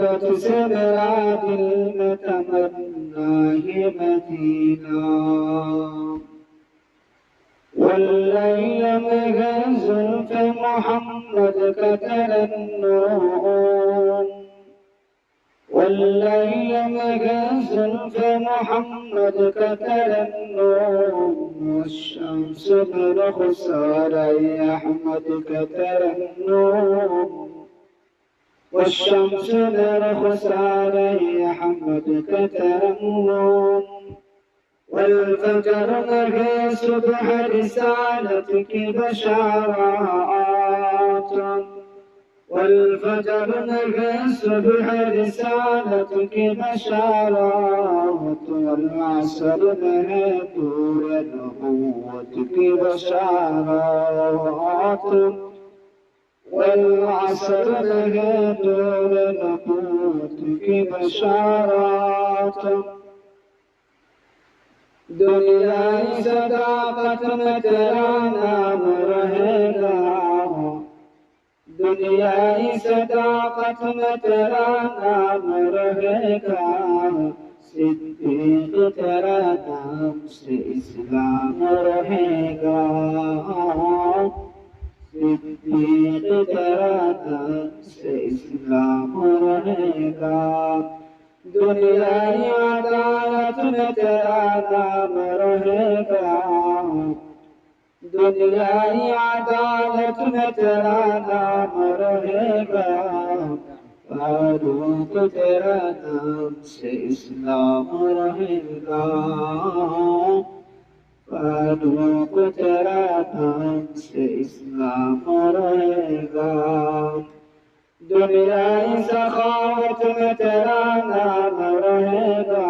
रोज़त से मेरा दिल में तमन्ना है मदीना والليل में है जुल्फ मोहम्मद का तरन्नुम والليل में है जुल्फ मोहम्मद का तरन्नुम والشمس में رخسار أحمد का तरन्नुم والشمس में رخسار أحمد का तरन्नुم والفجر में صبح رسالة की बशारात والفجر में صبح رسالة की बशारात والعصر में طور نبوة की बशारात والعصر में طور نبوة की बशारात दुनियाई सदाकत में तेरा नाम रहेगा दुनियाई सदाकत में तेरा नाम रहेगा सिद्दीक तेरा नाम से इस्लाम रहेगा सिद्दीक तेरा नाम से इस्लाम रहेगा दुनियाई अदालत में तेरा नाम रहेगा दुनियाई अदालत में तेरा नाम रहेगा फारूक तेरा नाम से इस्लाम रहेगा फारूक तेरा नाम से इस्लाम रहेगा दुनियाई सखावत में तेरा नाम रहेगा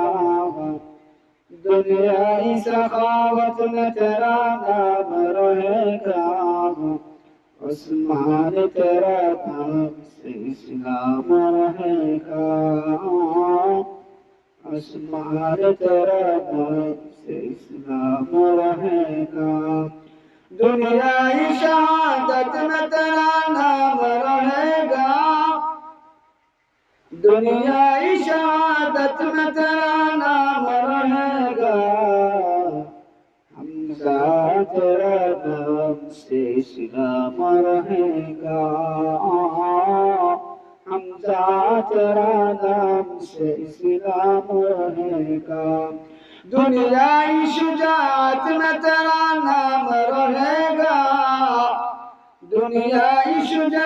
दुनियाई सखावत में तेरा नाम रहेगा उस्मान तेरा नाम से इस्लाम रहेगा उस्मान तेरा नाम से इस्लाम रहेगा दुनियाई शहादत में तेरा नाम रहेगा दुनियाई शहादत में तेरा नाम रहेगा हमजा तेरा नाम से इस्लाम रहेगा हमजा तेरा नाम से इस्लाम रहेगा दुनियाई शुजाअत में तेरा नाम रहेगा दुनियाई शुजाअत